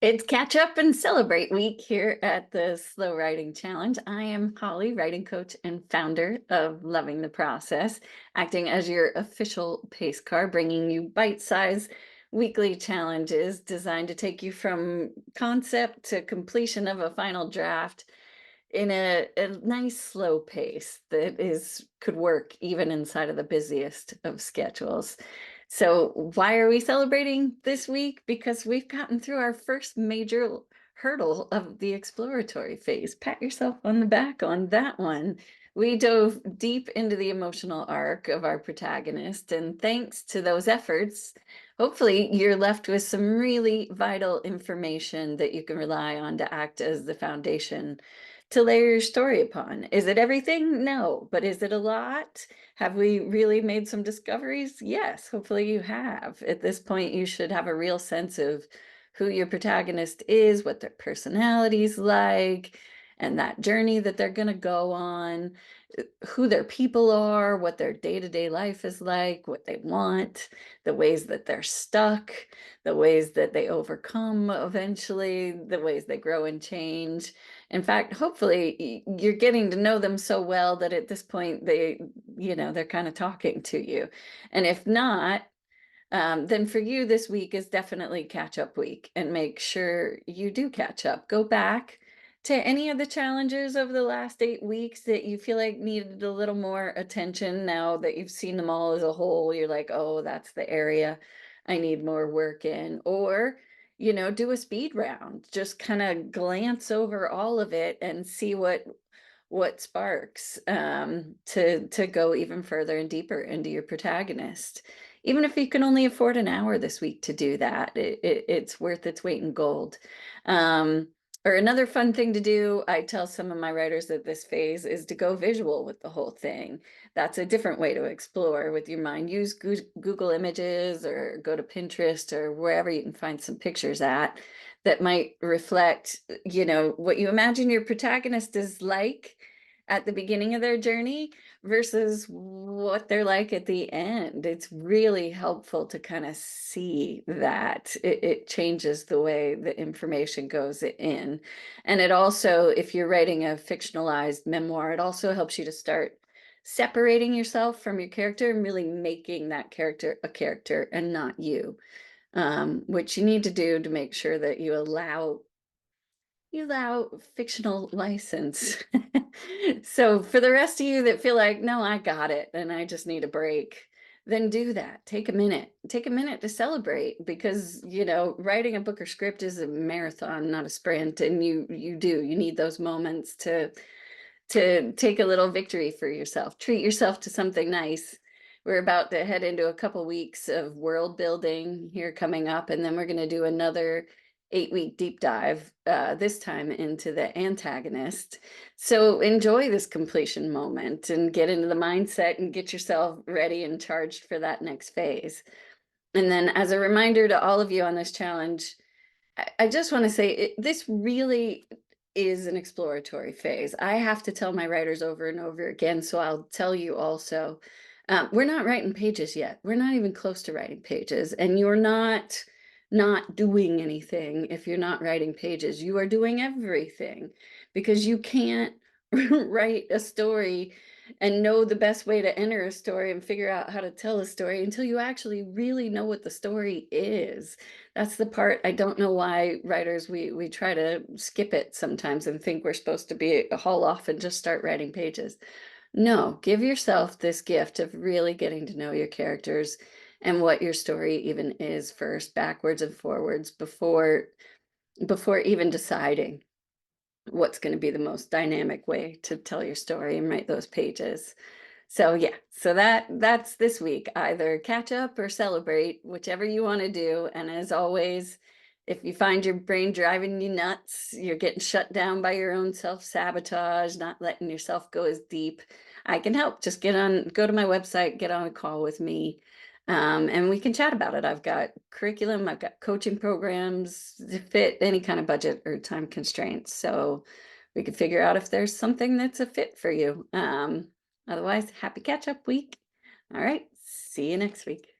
It's catch up and celebrate week here at the Slow Writing Challenge. I am Holly, writing coach and founder of Loving the Process, acting as your official pace car, bringing you bite-sized weekly challenges designed to take you from concept to completion of a final draft in a nice slow pace that is could work even inside of the busiest of schedules. So why are we celebrating this week? Because we've gotten through our first major hurdle of the exploratory phase. Pat yourself on the back on that one. We dove deep into the emotional arc of our protagonist, and thanks to those efforts, hopefully you're left with some really vital information that you can rely on to act as the foundation to layer your story upon. Is it everything? No. But is it a lot? Have we really made some discoveries? Yes, hopefully you have. At this point, you should have a real sense of who your protagonist is, what their personality's like, and that journey that they're going to go on, who their people are, what their day-to-day life is like, what they want, the ways that they're stuck, the ways that they overcome eventually, the ways they grow and change. In fact, hopefully you're getting to know them so well that at this point they're kind of talking to you. And if not, then for you, this week is definitely catch up week, and make sure you do catch up. Go back to any of the challenges over the last 8 weeks that you feel like needed a little more attention. Now that you've seen them all as a whole, you're like, oh, that's the area I need more work in. Or, do a speed round. Just kind of glance over all of it and see what sparks to go even further and deeper into your protagonist. Even if you can only afford an hour this week to do that, it's worth its weight in gold. Um, or another fun thing to do, I tell some of my writers that this phase is to go visual with the whole thing. That's a different way to explore with your mind. Use Google Images or go to Pinterest or wherever you can find some pictures at that might reflect, what you imagine your protagonist is like at the beginning of their journey versus what they're like at the end. It's really helpful to kind of see that it changes the way the information goes in. And it also, if you're writing a fictionalized memoir, it also helps you to start separating yourself from your character and really making that character a character and not you, which you need to do to make sure that you allow fictional license. So for the rest of you that feel like, no, I got it and I just need a break, then do that. Take a minute. Take a minute to celebrate, because, writing a book or script is a marathon, not a sprint. And you need those moments to take a little victory for yourself. Treat yourself to something nice. We're about to head into a couple weeks of world building here coming up, and then we're going to do another 8-week deep dive, this time into the antagonist. So enjoy this completion moment and get into the mindset and get yourself ready and charged for that next phase. And then, as a reminder to all of you on this challenge, I just want to say this really is an exploratory phase. I have to tell my writers over and over again, so I'll tell you also. We're not writing pages yet. We're not even close to writing pages, and you're not doing anything if you're not writing pages. You are doing everything, because you can't write a story and know the best way to enter a story and figure out how to tell a story until you actually really know what the story is. That's the part I don't know why writers, we try to skip it sometimes and think we're supposed to be haul off and just start writing pages. No, give yourself this gift of really getting to know your characters and what your story even is first, backwards and forwards, before even deciding what's going to be the most dynamic way to tell your story and write those pages. So yeah, so that's this week. Either catch up or celebrate, whichever you want to do. And as always, if you find your brain driving you nuts, you're getting shut down by your own self-sabotage, not letting yourself go as deep, I can help. Just go to my website, get on a call with me, and we can chat about it. I've got curriculum, I've got coaching programs to fit any kind of budget or time constraints. So we can figure out if there's something that's a fit for you. Otherwise, happy catch up week. All right. See you next week.